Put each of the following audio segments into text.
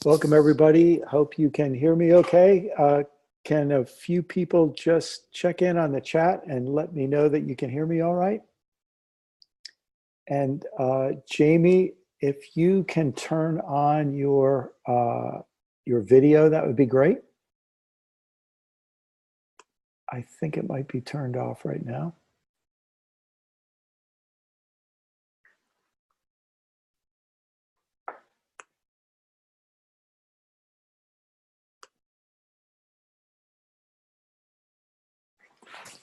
Welcome, everybody. Hope you can hear me okay. Can a few people just check in on the chat and let me know that you can hear me all right? And Jamie, if you can turn on your video, that would be great. I think it might be turned off right now.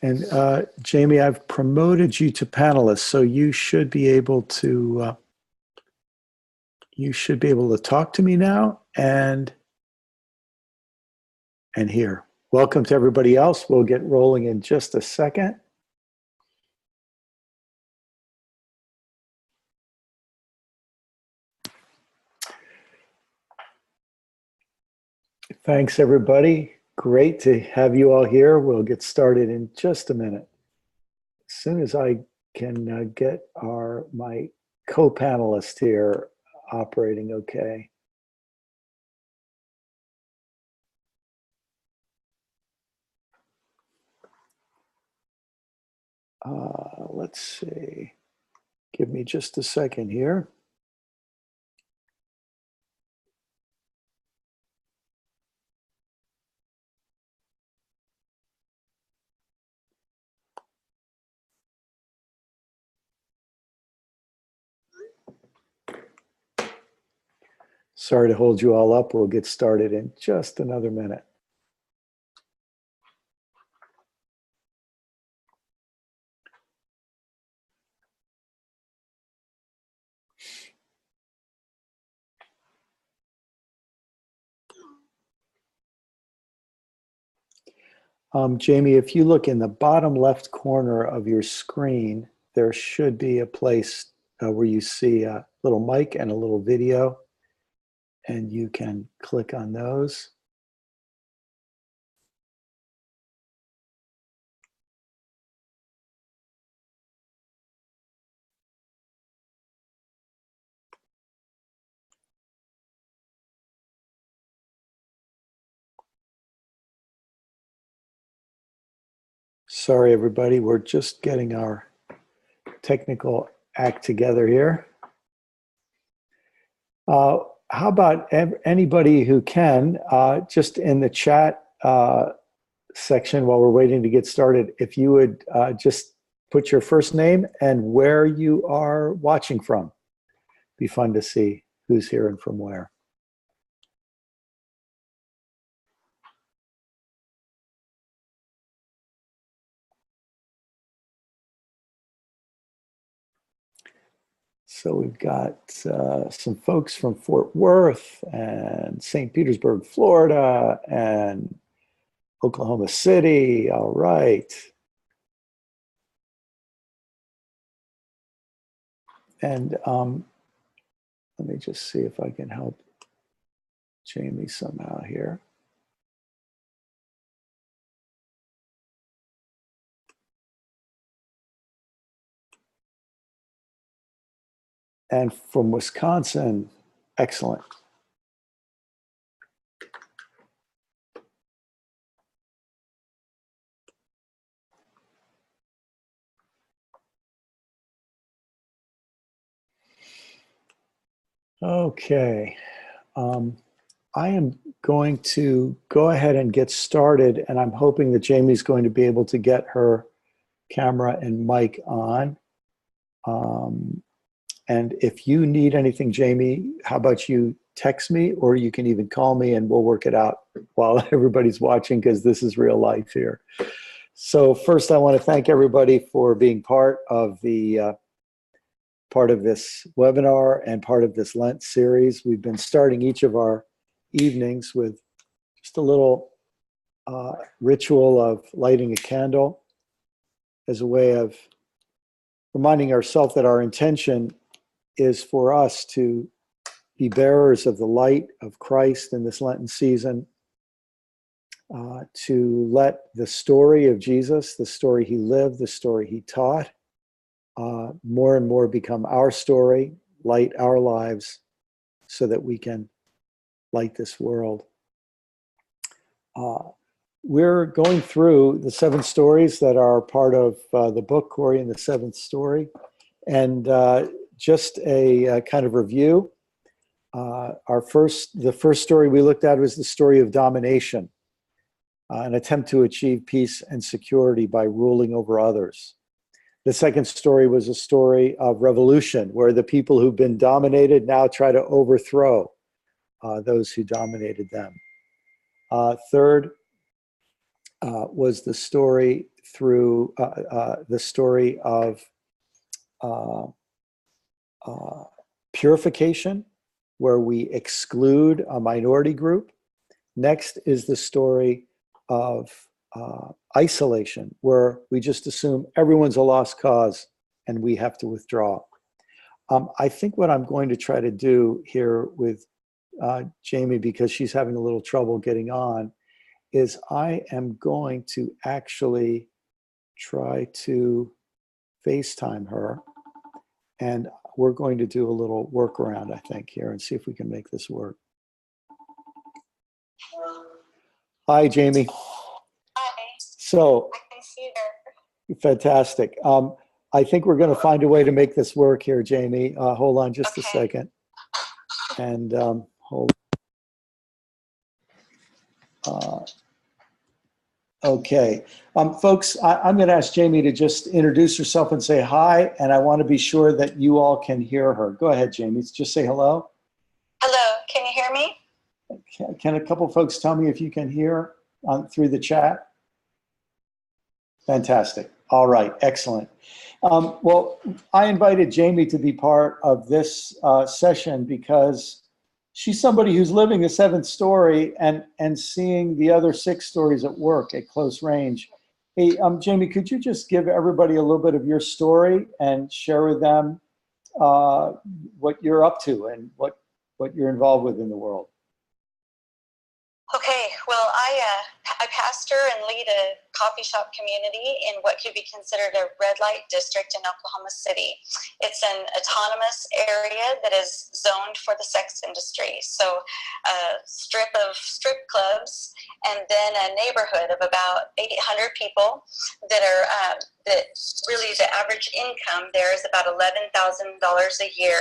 And Jamie, I've promoted you to panelist, so you should be able to talk to me now and hear. Welcome to everybody else. We'll get rolling in just a second. Thanks, everybody. Great to have you all here. We'll get started in just a minute. As soon as I can get my co-panelist here operating okay. Let's see. Give me just a second here. Sorry to hold you all up. We'll get started in just another minute. Jamie, if you look in the bottom left corner of your screen, there should be a place where you see a little mic and a little video, and you can click on those. Sorry, everybody. We're just getting our technical act together here. How about anybody who can, just in the chat section while we're waiting to get started, if you would just put your first name and where you are watching from. Be fun to see who's here and from where. So we've got some folks from Fort Worth and St. Petersburg, Florida, and Oklahoma City. All right. And let me just see if I can help Jamie somehow here. And from Wisconsin, excellent. Okay. I am going to go ahead and get started, and I'm hoping that Jamie's going to be able to get her camera and mic on. And if you need anything, Jamie, how about you text me, or you can even call me and we'll work it out while everybody's watching, because this is real life here. So first, I want to thank everybody for being part of this webinar and part of this Lent series. We've been starting each of our evenings with just a little ritual of lighting a candle as a way of reminding ourselves that our intention is for us to be bearers of the light of Christ in this Lenten season, to let the story of Jesus, the story he lived, the story he taught, more and more become our story, light our lives, so that we can light this world. We're going through the 7 stories that are part of the book, Corey and the Seventh Story. And just a kind of review. The first story we looked at was the story of domination, an attempt to achieve peace and security by ruling over others. The second story was a story of revolution, where the people who've been dominated now try to overthrow those who dominated them. Third was the story through the story of purification, where we exclude a minority group. Next is the story of isolation, where we just assume everyone's a lost cause and we have to withdraw. I think what I'm going to try to do here with Jamie, because she's having a little trouble getting on, is I am going to actually try to FaceTime her, and we're going to do a little workaround, I think, here and see if we can make this work. Hi, Jamie. Hi. So, I can see her. Fantastic. I think we're going to find a way to make this work here, Jamie. Hold on just a second. And hold. Okay. Folks, I'm going to ask Jamie to just introduce herself and say hi, and I want to be sure that you all can hear her. Go ahead, Jamie. Just say hello. Hello. Can you hear me? Can a couple folks tell me if you can hear through the chat? Fantastic. All right. Excellent. Well, I invited Jamie to be part of this session because she's somebody who's living the 7th story and seeing the other 6 stories at work at close range. Hey, Jamie, could you just give everybody a little bit of your story and share with them what you're up to and what you're involved with in the world? Okay. Well, I pastor and lead a coffee shop community in what could be considered a red light district in Oklahoma City. It's an autonomous area that is zoned for the sex industry. So a strip of strip clubs and then a neighborhood of about 800 people that are, that really the average income there is about $11,000 a year.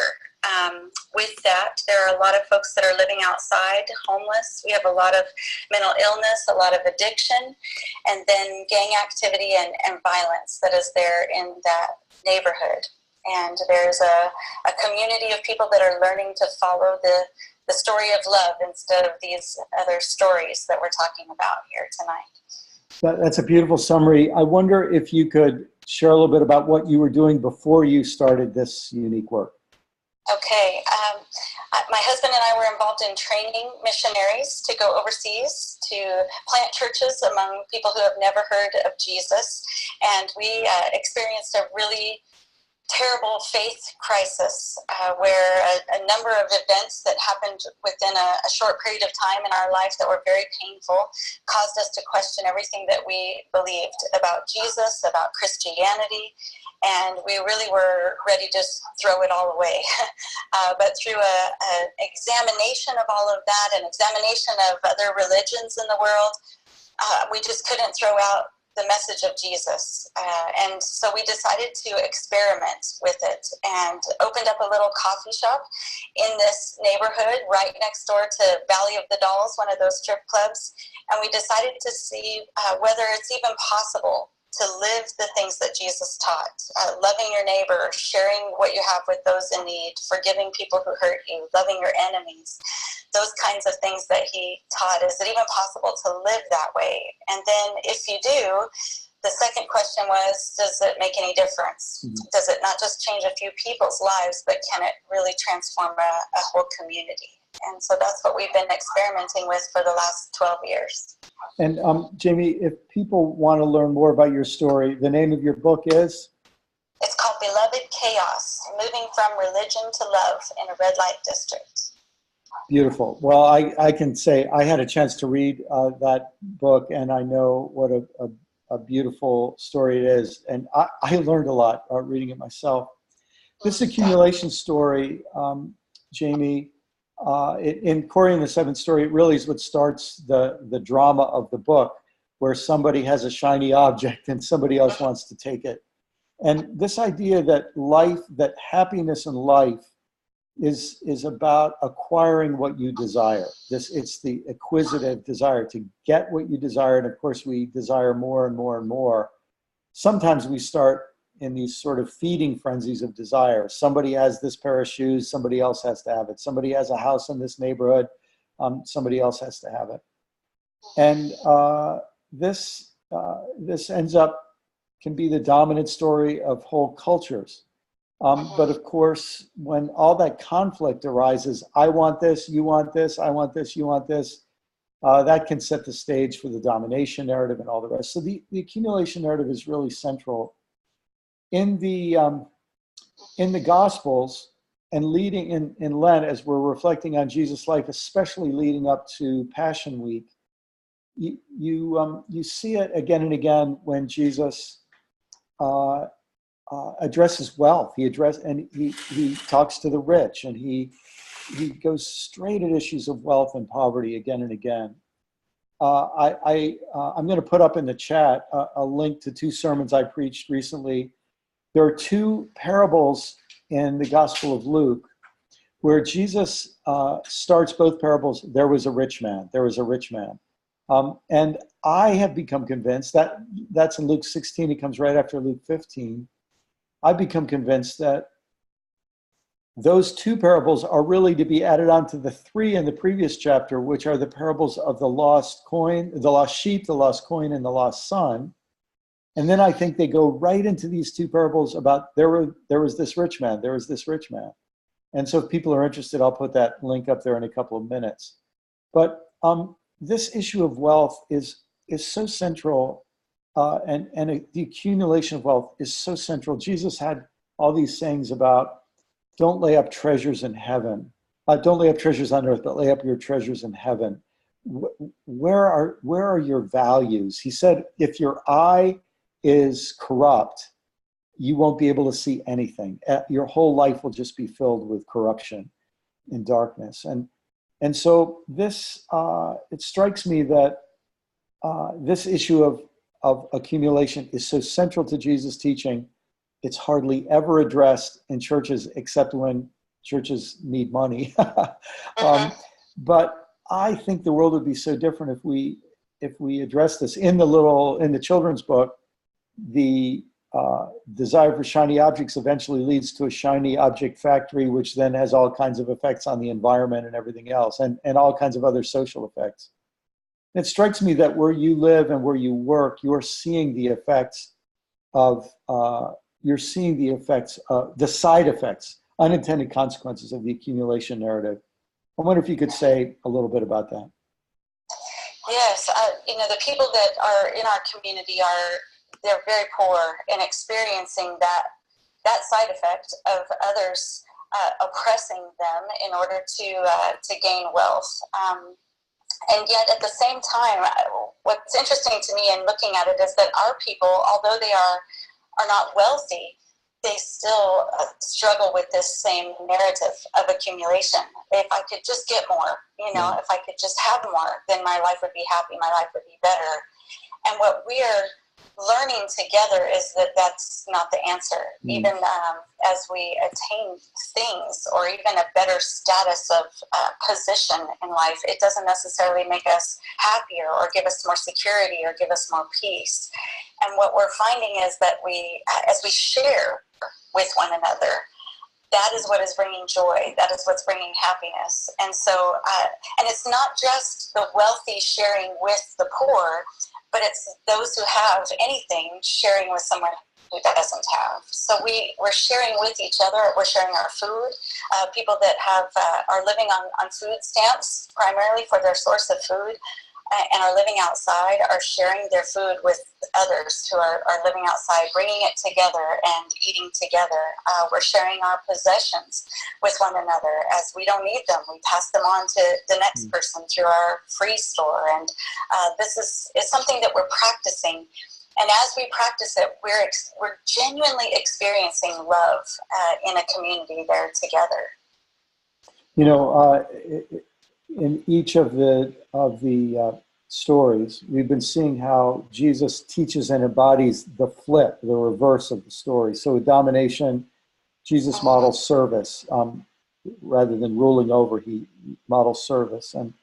With that, there are a lot of folks that are living outside, homeless. We have a lot of mental illness, a lot of addiction, and then gang activity and violence that is there in that neighborhood. And there's a community of people that are learning to follow the story of love instead of these other stories that we're talking about here tonight. That's a beautiful summary. I wonder if you could share a little bit about what you were doing before you started this unique work. Okay. My husband and I were involved in training missionaries to go overseas to plant churches among people who have never heard of Jesus. And we experienced a really terrible faith crisis where a number of events that happened within a short period of time in our life that were very painful caused us to question everything that we believed about Jesus, about Christianity, and we really were ready to just throw it all away. But through an examination of all of that, an examination of other religions in the world, we just couldn't throw out the message of Jesus. And so we decided to experiment with it and opened up a little coffee shop in this neighborhood right next door to Valley of the Dolls, one of those strip clubs. And we decided to see whether it's even possible to live the things that Jesus taught, loving your neighbor, sharing what you have with those in need, forgiving people who hurt you, loving your enemies, those kinds of things that he taught. Is it even possible to live that way? And then if you do, the second question was, does it make any difference? Mm-hmm. Does it not just change a few people's lives, but can it really transform a whole community? And so that's what we've been experimenting with for the last 12 years. And Jamie, if people want to learn more about your story, the name of your book is? It's called Beloved Chaos, Moving from Religion to Love in a Red Light District. Beautiful. Well, I can say I had a chance to read that book, and I know what a beautiful story it is. And I learned a lot reading it myself. This accumulation story, Jamie, in Cory and the Seventh Story, it really is what starts the drama of the book, where somebody has a shiny object and somebody else wants to take it. And this idea that happiness in life is about acquiring what you desire. It's the acquisitive desire to get what you desire. And of course, we desire more and more and more. Sometimes we start in these sort of feeding frenzies of desire. Somebody has this pair of shoes, somebody else has to have it. Somebody has a house in this neighborhood, somebody else has to have it. And this ends up, can be the dominant story of whole cultures. But of course, when all that conflict arises, I want this, you want this, I want this, you want this, that can set the stage for the domination narrative and all the rest. So the accumulation narrative is really central. In the Gospels and leading in Lent, as we're reflecting on Jesus' life, especially leading up to Passion Week, you see it again and again when Jesus addresses wealth. He talks to the rich, and he goes straight at issues of wealth and poverty again and again. I'm going to put up in the chat a link to 2 sermons I preached recently. There are 2 parables in the Gospel of Luke where Jesus starts both parables, there was a rich man, there was a rich man. And I have become convinced that that's in Luke 16, it comes right after Luke 15. I've become convinced that those 2 parables are really to be added on to the 3 in the previous chapter, which are the parables of the lost coin, the lost sheep, the lost coin, and the lost son. And then I think they go right into these 2 parables about there was this rich man, there was this rich man. And so if people are interested, I'll put that link up there in a couple of minutes. But this issue of wealth is so central, and the accumulation of wealth is so central. Jesus had all these sayings about don't lay up treasures in heaven. Don't lay up treasures on earth, but lay up your treasures in heaven. Where are your values? He said, if your eye is corrupt, you won't be able to see anything. Your whole life will just be filled with corruption and darkness. And so this, it strikes me that this issue of accumulation is so central to Jesus' teaching. It's hardly ever addressed in churches except when churches need money. But I think the world would be so different if we address this. In the children's book, the desire for shiny objects eventually leads to a shiny object factory, which then has all kinds of effects on the environment and everything else, and all kinds of other social effects. It strikes me that where you live and where you work, you're seeing the effects of the side effects, unintended consequences of the accumulation narrative. I wonder if you could say a little bit about that. Yes, the people that are in our community they're very poor and experiencing that side effect of others oppressing them in order to gain wealth. And yet at the same time, what's interesting to me in looking at it is that our people, although they are not wealthy, they still struggle with this same narrative of accumulation. If I could just get more, if I could just have more, then my life would be happy, my life would be better. And what we're learning together is that that's not the answer. Even as we attain things or even a better status of position in life, it doesn't necessarily make us happier or give us more security or give us more peace. And what we're finding is that as we share with one another, that is what is bringing joy. That is what's bringing happiness. And so, and it's not just the wealthy sharing with the poor, but it's those who have anything sharing with someone who doesn't have. So we're sharing with each other. We're sharing our food. People that are living on food stamps primarily for their source of food and are living outside are sharing their food with others who are living outside, bringing it together and eating together. We're sharing our possessions with one another. As we don't need them, we pass them on to the next person through our free store. And this is something that we're practicing. And as we practice it, we're genuinely experiencing love in a community there together. You know, in each of the stories, we've been seeing how Jesus teaches and embodies the flip, the reverse of the story. So with domination, Jesus models service. Rather than ruling over, he models service. And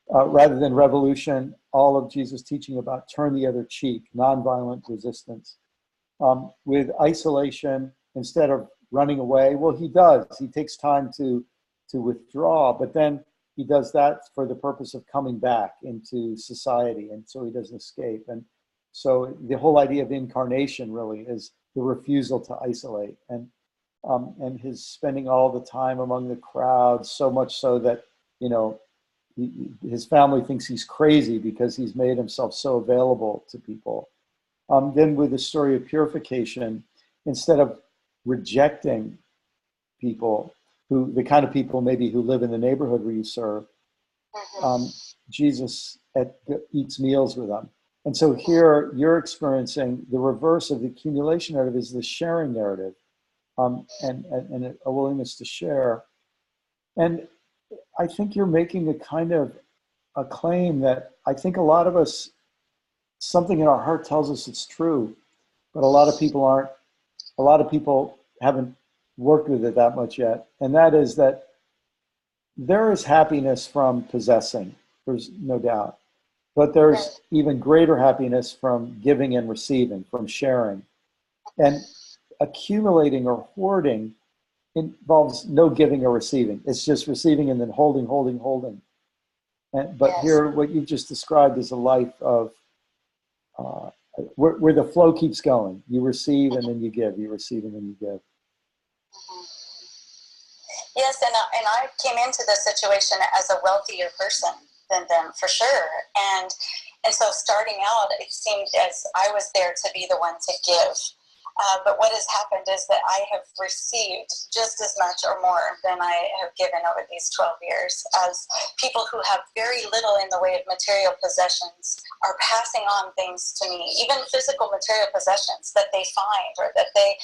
rather than revolution, all of Jesus' teaching about turn the other cheek, nonviolent resistance. With isolation, instead of running away, well, he does. He takes time to withdraw, but then he does that for the purpose of coming back into society, and so he doesn't escape. And so the whole idea of incarnation really is the refusal to isolate, and his spending all the time among the crowd, so much so that, you know, his family thinks he's crazy because he's made himself so available to people. Then with the story of purification, instead of rejecting people, the kind of people maybe who live in the neighborhood where you serve, Jesus eats meals with them. And so here you're experiencing the reverse of the accumulation narrative, is the sharing narrative, and a willingness to share. And I think you're making a kind of a claim that I think a lot of us, something in our heart tells us it's true, but a lot of people haven't worked with it that much yet. And that is that there is happiness from possessing, there's no doubt, but there's even greater happiness from giving and receiving, from sharing. And accumulating or hoarding involves no giving or receiving. It's just receiving and then holding. But here, what you just described is a life of where the flow keeps going. You receive and then you give. You receive and then you give. Yes, and I came into this situation as a wealthier person than them, for sure. And so starting out, it seemed as I was there to be the one to give. But what has happened is that I have received just as much or more than I have given over these 12 years, as people who have very little in the way of material possessions are passing on things to me, even physical material possessions that they find or that they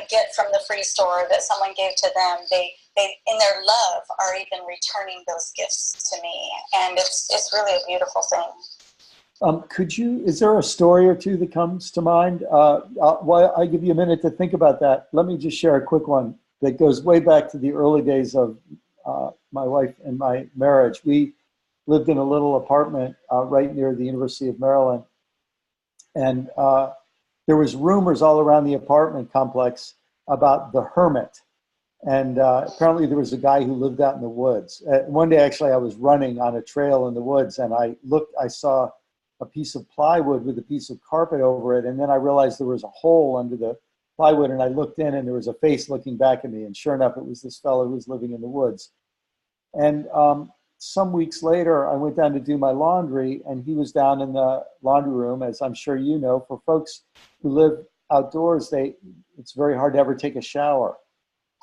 get from the free store that someone gave to them. They in their love are even returning those gifts to me, and it's really a beautiful thing. Is there a story or two that comes to mind? While I give you a minute to think about that, let me just share a quick one that goes way back to the early days of my wife and my marriage. We lived in a little apartment right near the University of Maryland. And there was rumors all around the apartment complex about the hermit. And apparently there was a guy who lived out in the woods. One day, actually, I was running on a trail in the woods, and I saw a piece of plywood with a piece of carpet over it. And then I realized there was a hole under the plywood, and I looked in and there was a face looking back at me. And sure enough, it was this fellow who was living in the woods. And some weeks later, I went down to do my laundry, and he was down in the laundry room. As I'm sure you know, for folks who live outdoors, it's very hard to ever take a shower.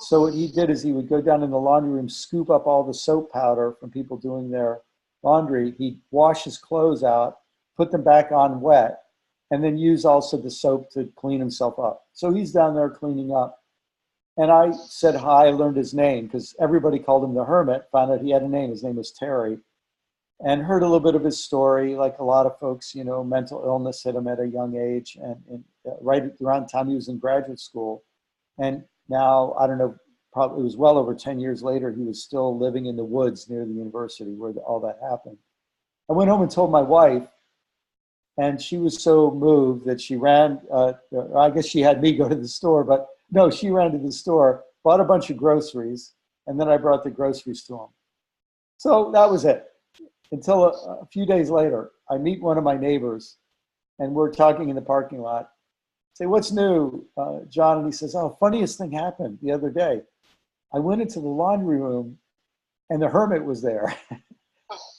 So what he did is he would go down in the laundry room, scoop up all the soap powder from people doing their laundry. He'd wash his clothes out, put them back on wet, and then use also the soap to clean himself up. So he's down there cleaning up. And I said hi, I learned his name because everybody called him the hermit, found out he had a name. His name was Terry. And heard a little bit of his story. Like a lot of folks, you know, mental illness hit him at a young age, and right around the time he was in graduate school. And now, I don't know, probably it was well over 10 years later, he was still living in the woods near the university where all that happened. I went home and told my wife, and she was so moved that she ran, I guess she had me go to the store, but no, she ran to the store, bought a bunch of groceries, and then I brought the groceries to him. So that was it. Until a few days later, I meet one of my neighbors, and we're talking in the parking lot. I say, what's new, John? And he says, oh, funniest thing happened the other day. I went into the laundry room, and the hermit was there.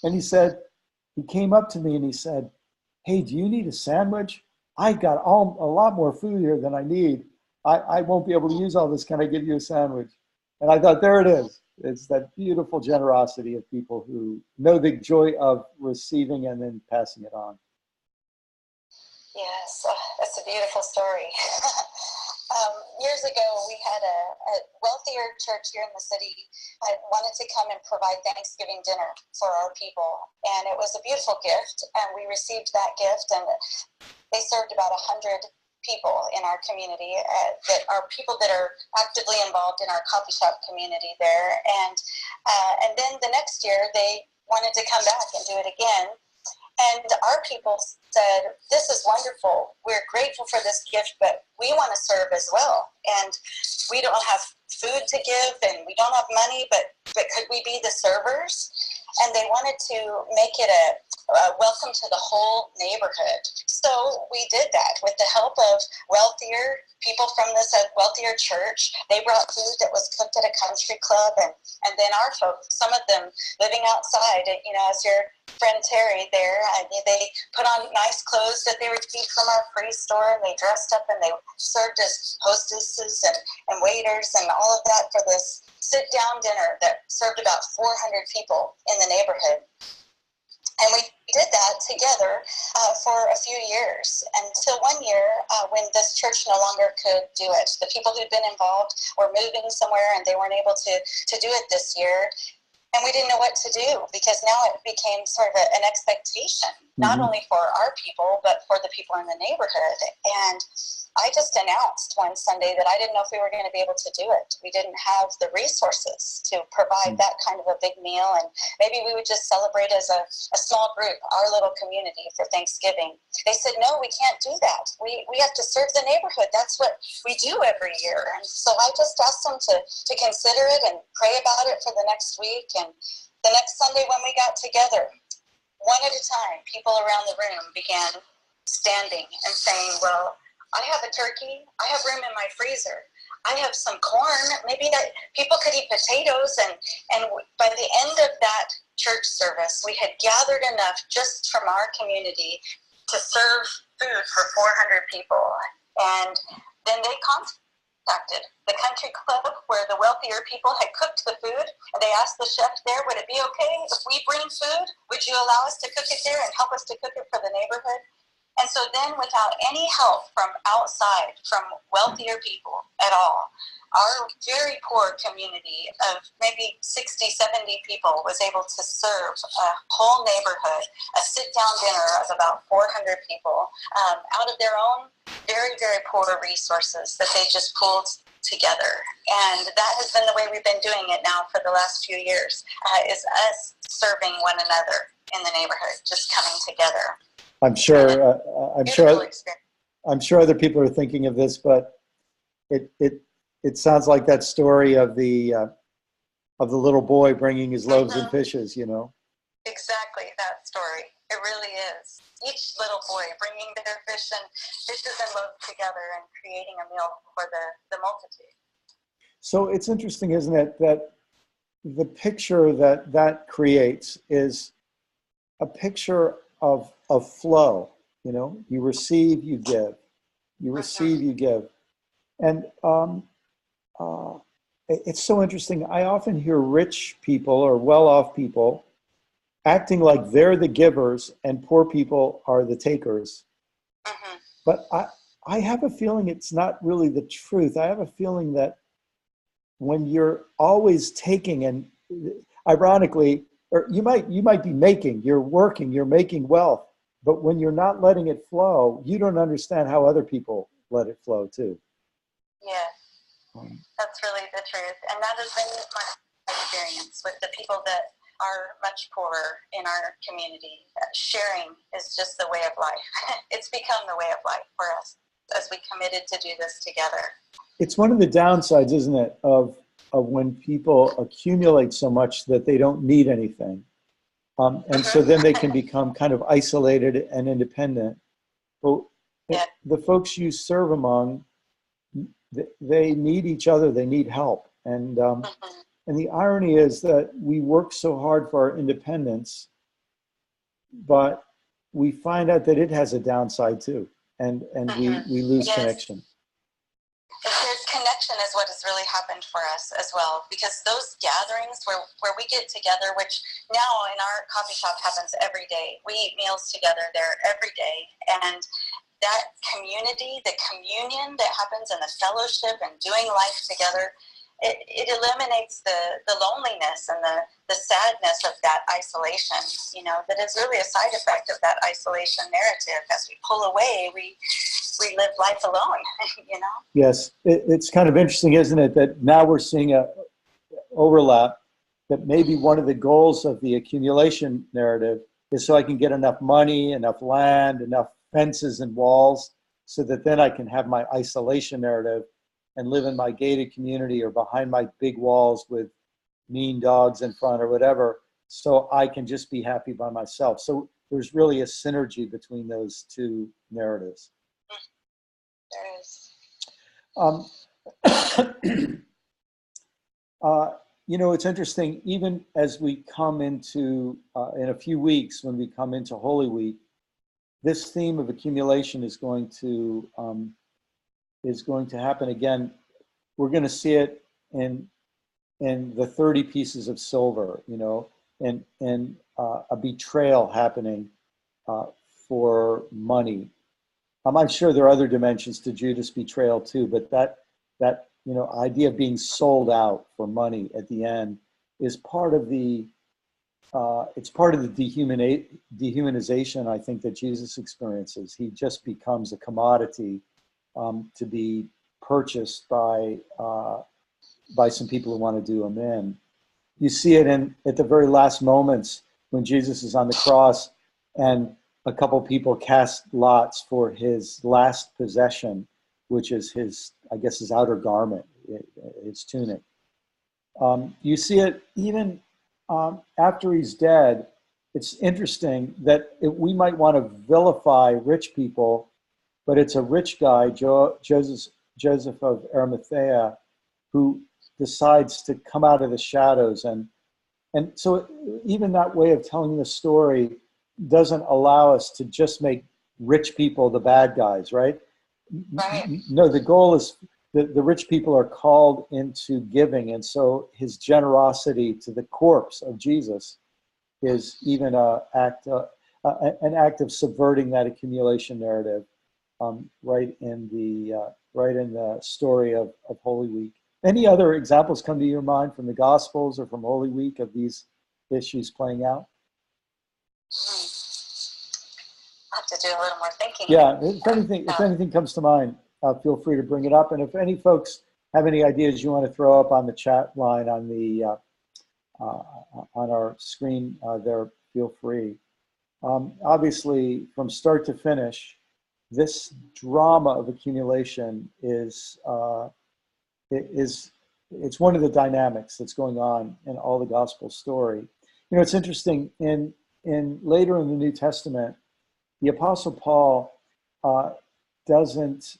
And he came up to me and he said, hey, do you need a sandwich? I got a lot more food here than I need. I won't be able to use all this. Can I give you a sandwich? And I thought, there it is. It's that beautiful generosity of people who know the joy of receiving and then passing it on. Yes, that's a beautiful story. Years ago, we had a wealthier church here in the city that wanted to come and provide Thanksgiving dinner for our people. And it was a beautiful gift, and we received that gift, and they served about 100 people in our community that are people that are actively involved in our coffee shop community there. And then the next year, they wanted to come back and do it again. And our people said, this is wonderful. We're grateful for this gift, but we want to serve as well. And we don't have food to give, and we don't have money, but could we be the servers? And they wanted to make it a welcome to the whole neighborhood. So we did that with the help of wealthier people from this wealthier church. They brought food that was cooked at a country club, and then our folks, some of them living outside, as your friend Terry there, they put on nice clothes that they received from our free store, and they dressed up and they served as hostesses and waiters and all of that for this sit-down dinner that served about 400 people in the neighborhood. And we did that together for a few years, until one year when this church no longer could do it. The people who'd been involved were moving somewhere, and they weren't able to do it this year. And we didn't know what to do, because now it became sort of an expectation, not only for our people, but for the people in the neighborhood. And I just announced one Sunday that I didn't know if we were going to be able to do it. We didn't have the resources to provide that kind of a big meal, and maybe we would just celebrate as a small group, our little community, for Thanksgiving. They said, no, we can't do that. We have to serve the neighborhood. That's what we do every year. And so I just asked them to consider it and pray about it for the next week. And the next Sunday when we got together, one at a time, people around the room began standing and saying, well, I have a turkey. I have room in my freezer. I have some corn. Maybe that people could eat potatoes. And by the end of that church service, we had gathered enough just from our community to serve food for 400 people. And then they contacted the country club where the wealthier people had cooked the food. And they asked the chef there, would it be okay if we bring food? Would you allow us to cook it there and help us to cook it for the neighborhood? And so then, without any help from outside, from wealthier people at all, our very poor community of maybe 60, 70 people was able to serve a whole neighborhood a sit-down dinner of about 400 people out of their own very, very poor resources that they just pulled together. And that has been the way we've been doing it now for the last few years, is us serving one another in the neighborhood, just coming together. I'm sure other people are thinking of this, but it sounds like that story of the little boy bringing his loaves and fishes, Exactly, that story. It really is. Each little boy bringing their fishes and loaves together and creating a meal for the multitude. So it's interesting, isn't it, that the picture that creates is a picture of flow. You receive, you give. You receive, you give. And it's so interesting. I often hear rich people or well-off people acting like they're the givers and poor people are the takers. But I have a feeling it's not really the truth. I have a feeling that when you're always taking, and ironically, or you might be making, you're working, you're making wealth, but when you're not letting it flow, you don't understand how other people let it flow too. Yeah, that's really the truth. And that has been my experience with the people that are much poorer in our community. Sharing is just the way of life. It's become the way of life for us as we committed to do this together. It's one of the downsides, isn't it, of when people accumulate so much that they don't need anything. And so then they can become kind of isolated and independent. But the folks you serve among, they need each other, they need help. And the irony is that we work so hard for our independence, but we find out that it has a downside too. And we lose connection. There's connection is what has really happened for us as well, because those gatherings where we get together, which now in our coffee shop happens every day. We eat meals together there every day, and that community, the communion that happens in the fellowship and doing life together, it eliminates the loneliness and the sadness of that isolation, that is really a side effect of that isolation narrative. As we pull away, we live life alone, Yes, it's kind of interesting, isn't it, that now we're seeing a overlap, that maybe one of the goals of the accumulation narrative is so I can get enough money, enough land, enough fences and walls, so that then I can have my isolation narrative and live in my gated community or behind my big walls with mean dogs in front or whatever, so I can just be happy by myself. So there's really a synergy between those two narratives. There is. It's interesting, even as we come into, in a few weeks, when we come into Holy Week, this theme of accumulation is going to happen again. We're going to see it in the 30 pieces of silver, and a betrayal happening for money. I'm sure there are other dimensions to Judas' betrayal too, but that idea of being sold out for money at the end is part of the dehumanization, I think, that Jesus experiences. He just becomes a commodity to be purchased by some people who want to do him in. You see it at the very last moments when Jesus is on the cross and a couple people cast lots for his last possession, which is his outer garment, his tunic. You see it even after he's dead. It's interesting that we might want to vilify rich people, but it's a rich guy, Joseph of Arimathea, who decides to come out of the shadows. And so even that way of telling the story doesn't allow us to just make rich people the bad guys, right? Right. No, the goal is that the rich people are called into giving. And so his generosity to the corpse of Jesus is even an act of subverting that accumulation narrative, right in the story of Holy Week. Any other examples come to your mind from the Gospels or from Holy Week of these issues playing out? I'll have to do a little more thinking. Yeah, if anything comes to mind, feel free to bring it up. And if any folks have any ideas you want to throw up on the chat line on our screen there, feel free. Obviously, from start to finish, this drama of accumulation is it's one of the dynamics that's going on in all the gospel story. It's interesting in later in the New Testament, the Apostle Paul doesn't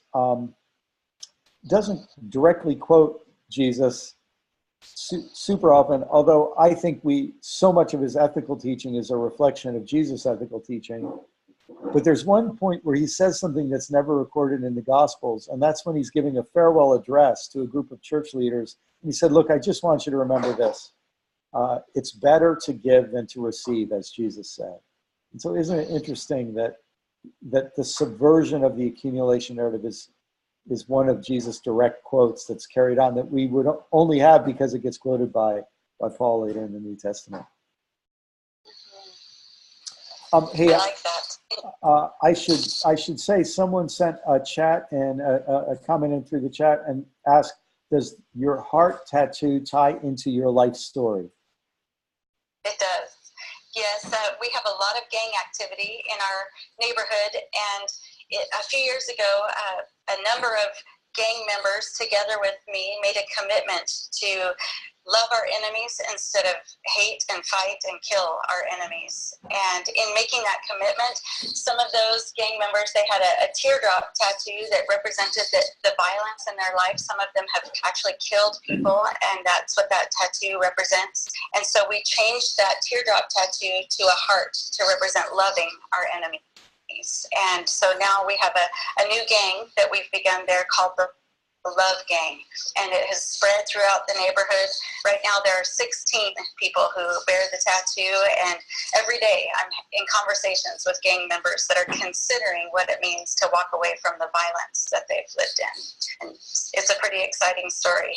directly quote Jesus super often, although I think so much of his ethical teaching is a reflection of Jesus' ethical teaching. But there's one point where he says something that's never recorded in the Gospels, and that's when he's giving a farewell address to a group of church leaders. And he said, look, I just want you to remember this. It's better to give than to receive, as Jesus said. And so isn't it interesting that the subversion of the accumulation narrative is one of Jesus' direct quotes that's carried on, that we would only have because it gets quoted by Paul later in the New Testament. Hey, I like that. I should say someone sent a chat and a comment in through the chat and asked, does your heart tattoo tie into your life story? It does. Yes, we have a lot of gang activity in our neighborhood, and a few years ago, a number of gang members, together with me, made a commitment to love our enemies instead of hate and fight and kill our enemies. And in making that commitment, some of those gang members, they had a teardrop tattoo that represented the violence in their life. Some of them have actually killed people, and that's what that tattoo represents. And so we changed that teardrop tattoo to a heart to represent loving our enemies. And so now we have a new gang that we've begun there called the love gang, and it has spread throughout the neighborhood. Right now there are 16 people who bear the tattoo, and every day I'm in conversations with gang members that are considering what it means to walk away from the violence that they've lived in. And it's a pretty exciting story.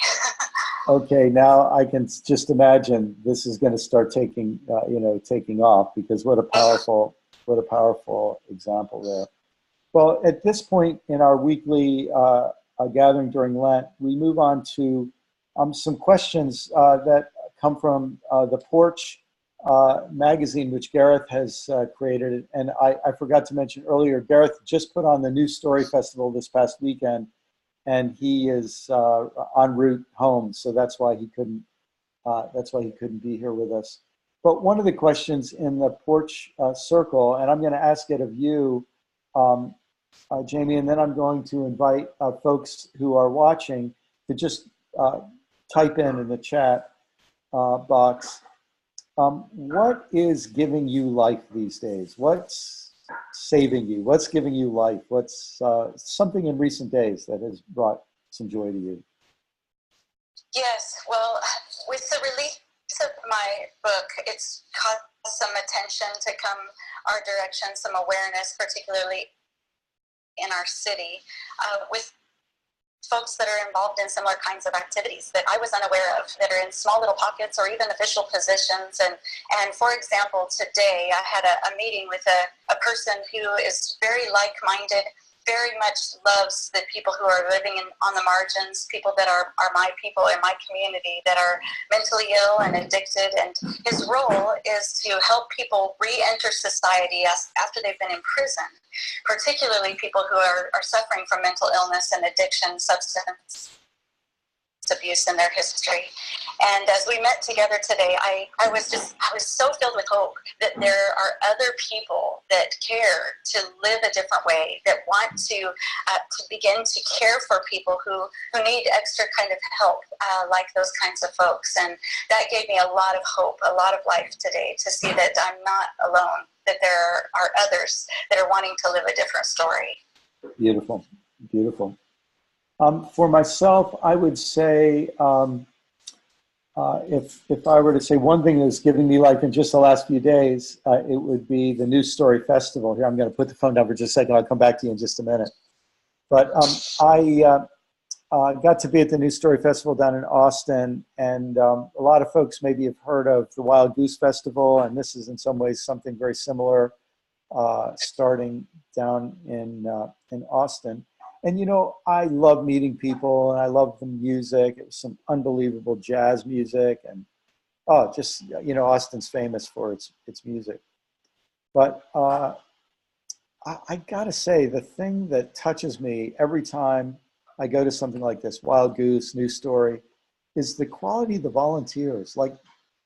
Okay, now I can just imagine this is going to start taking off, because what a powerful example there. Well, at this point in our weekly gathering during Lent, we move on to some questions that come from the Porch magazine, which Gareth has created. And I forgot to mention earlier, Gareth just put on the New Story Festival this past weekend, and he is en route home, so that's why he couldn't be here with us. But one of the questions in the Porch circle, and I'm going to ask it of you, Jamie, and then I'm going to invite folks who are watching to just type in the chat box. What is giving you life these days? What's saving you? What's giving you life? What's something in recent days that has brought some joy to you? Yes, well, with the release of my book, it's caused some attention to come our direction, some awareness, particularly in our city, with folks that are involved in similar kinds of activities that I was unaware of, that are in small little pockets or even official positions. And for example, today I had a meeting with a person who is very like-minded, very much loves the people who are living on the margins, people that are my people in my community that are mentally ill and addicted. And his role is to help people re-enter society after they've been in prison, particularly people who are suffering from mental illness and addiction, substance abuse in their history. And as we met together today, I was so filled with hope that there are other people that care to live a different way, that want to begin to care for people who need extra kind of help, like those kinds of folks. And that gave me a lot of hope, a lot of life today, to see that I'm not alone, that there are others that are wanting to live a different story. Beautiful, beautiful. For myself, I would say, if I were to say one thing that's giving me life in just the last few days, it would be the News Story Festival. Here, I'm going to put the phone down for just a second. I'll come back to you in just a minute. But I got to be at the News Story Festival down in Austin, and a lot of folks maybe have heard of the Wild Goose Festival, and this is in some ways something very similar, starting down in Austin. And, you know, I love meeting people, and I love the music. It was some unbelievable jazz music, and, just, you know, Austin's famous for its music. But I gotta say, the thing that touches me every time I go to something like this, Wild Goose, News Story, is the quality of the volunteers, like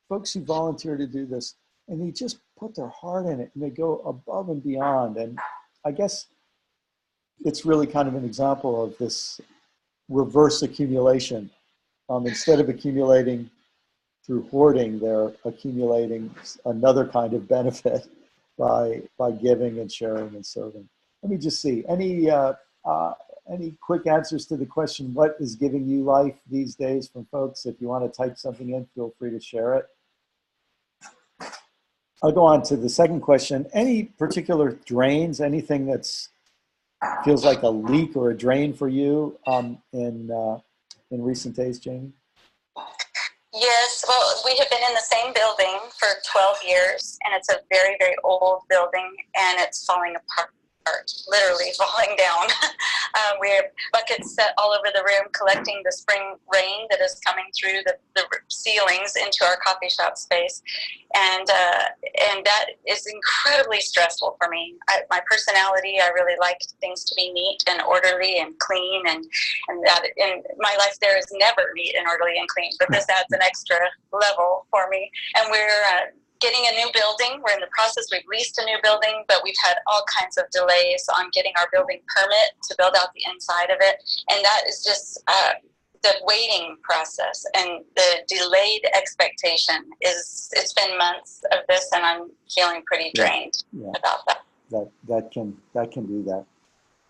folks who volunteer to do this, and they just put their heart in it, and they go above and beyond. And I guess it's really kind of an example of this reverse accumulation. Instead of accumulating through hoarding, they're accumulating another kind of benefit by giving and sharing and serving. Let me just see, any quick answers to the question, what is giving you life these days, from folks? If you want to type something in, feel free to share it. I'll go on to the second question. Any particular drains, anything that's feels like a leak or a drain for you in recent days, Jamie? Yes, well, we have been in the same building for 12 years, and it's a very, very old building, and it's falling apart, literally falling down. We have buckets set all over the room collecting the spring rain that is coming through the ceilings into our coffee shop space. And that is incredibly stressful for me. My personality, I really like things to be neat and orderly and clean, and that in my life there is never neat and orderly and clean, but this adds an extra level for me. And we're getting a new building. We're in the process. We've leased a new building, but we've had all kinds of delays on getting our building permit to build out the inside of it. And that is just the waiting process and the delayed expectation it's been months of this, and I'm feeling pretty drained about that. That can do that.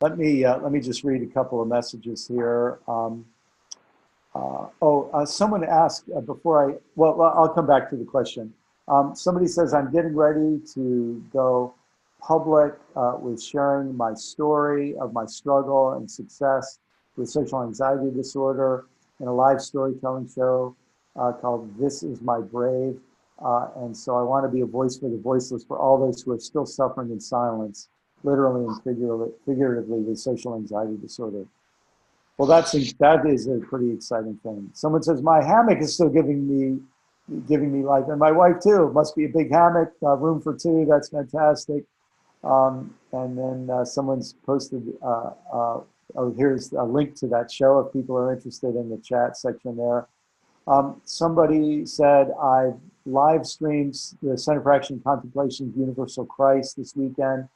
Let me just read a couple of messages here. Someone asked I'll come back to the question. Somebody says, I'm getting ready to go public with sharing my story of my struggle and success with social anxiety disorder in a live storytelling show called This Is My Brave. And so I want to be a voice for the voiceless for all those who are still suffering in silence, literally and figuratively with social anxiety disorder. Well, that is a pretty exciting thing. Someone says, my hammock is still giving me life, and my wife too. It must be a big hammock, room for two. That's fantastic. And then someone's posted, here's a link to that show if people are interested in the chat section there. Somebody said, I live streamed the Center for Action and Contemplation of Universal Christ this weekend,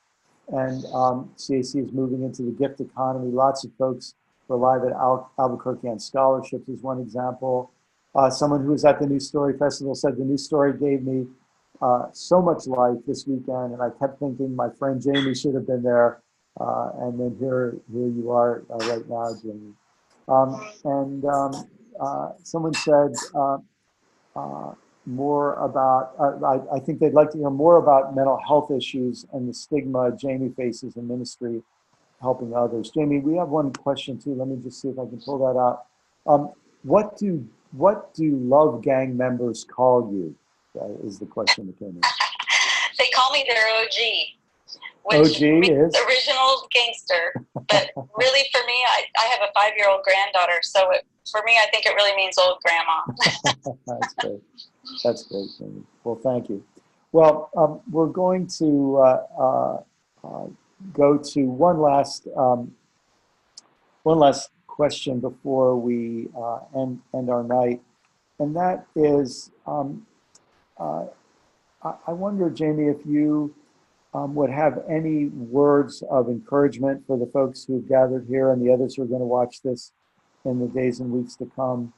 and CAC is moving into the gift economy. Lots of folks were live at Albuquerque on scholarships is one example. Someone who was at the New Story Festival said the New Story gave me so much life this weekend, and I kept thinking my friend Jamie should have been there. And then here you are right now, Jamie. Someone said more about, I think they'd like to hear more about mental health issues and the stigma Jamie faces in ministry, helping others. Jamie, we have one question too. Let me just see if I can pull that out. What do Love Gang members call you? Is the question that came in. They call me their OG. Which is original gangster. But really, for me, I have a 5-year-old granddaughter, so for me, I think it really means old grandma. That's great. That's great, Jamie. Well, thank you. Well, we're going to go to one last question before we end our night, and that is, I wonder, Jamie, if you would have any words of encouragement for the folks who've gathered here and the others who are going to watch this in the days and weeks to come,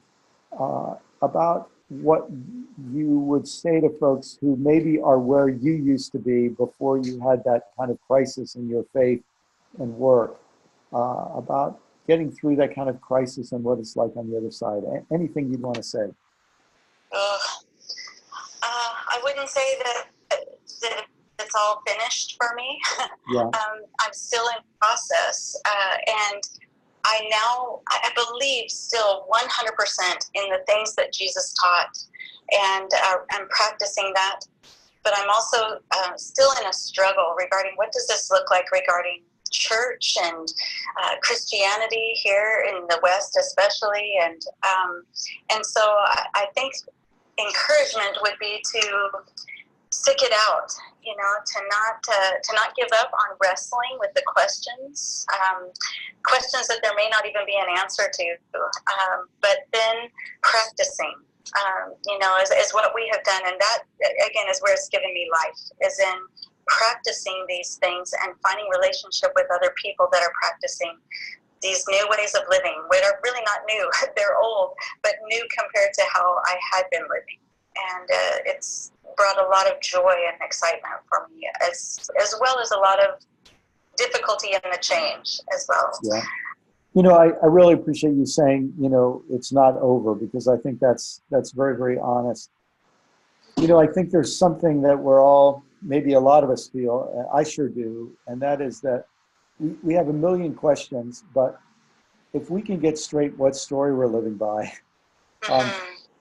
about what you would say to folks who maybe are where you used to be before you had that kind of crisis in your faith and work, about getting through that kind of crisis and what it's like on the other side. Anything you'd want to say? I wouldn't say that it's all finished for me. Yeah. I'm still in process, and I believe still 100% in the things that Jesus taught, and I'm practicing that. But I'm also still in a struggle regarding what does this look like regarding church and Christianity here in the West, especially, and so I think encouragement would be to stick it out, to not give up on wrestling with the questions that there may not even be an answer to, but then practicing, is what we have done. And that, again, is where it's given me life, is in practicing these things and finding relationship with other people that are practicing these new ways of living, which are really not new. They're old, but new compared to how I had been living. And it's brought a lot of joy and excitement for me, as well as a lot of difficulty in the change as well. Yeah. I really appreciate you saying, it's not over, because I think that's very, very honest. I think there's something that we're all, maybe a lot of us feel, I sure do, and that is that we have a million questions, but if we can get straight what story we're living by,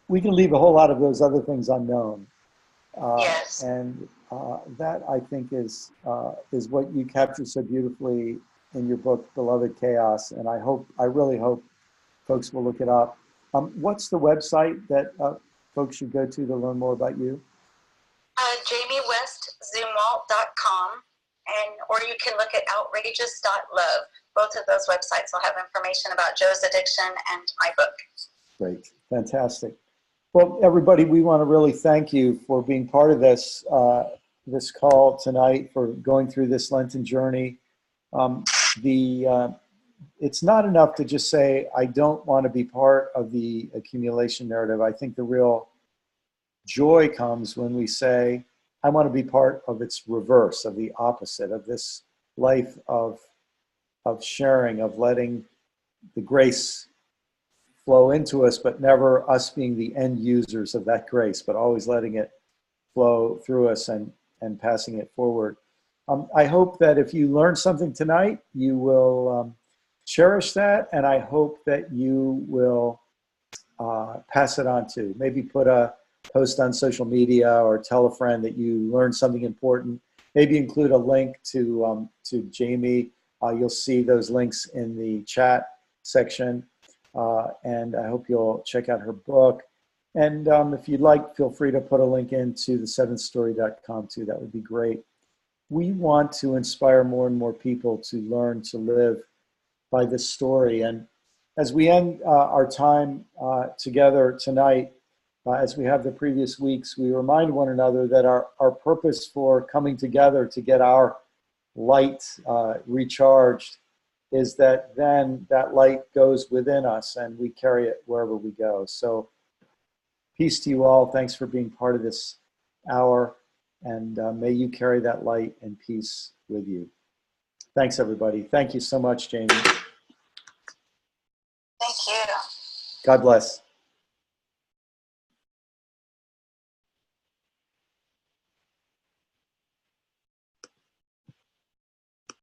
we can leave a whole lot of those other things unknown. Yes. And that, I think, is what you capture so beautifully in your book, Beloved Chaos. And I really hope folks will look it up. What's the website that folks should go to learn more about you? JamieWestZumwalt.com, or you can look at outrageous.love. Both of those websites will have information about Joe's addiction and my book. Great. Fantastic. Well, everybody, we want to really thank you for being part of this call tonight, for going through this Lenten journey. It's not enough to just say, I don't want to be part of the accumulation narrative. I think the real joy comes when we say, I want to be part of its reverse, of the opposite, of this life of sharing, of letting the grace flow into us, but never us being the end users of that grace, but always letting it flow through us and passing it forward. I hope that if you learned something tonight, you will cherish that, and I hope that you will pass it on to. Maybe put a post on social media or tell a friend that you learned something important. Maybe include a link to Jamie. You'll see those links in the chat section. And I hope you'll check out her book. And if you'd like, feel free to put a link into the7thstory.com too. That would be great. We want to inspire more and more people to learn to live by this story. And as we end our time together tonight, as we have the previous weeks, we remind one another that our purpose for coming together to get our light recharged is that then that light goes within us and we carry it wherever we go. So peace to you all. Thanks for being part of this hour. And may you carry that light and peace with you. Thanks, everybody. Thank you so much, Jamie. Thank you. God bless.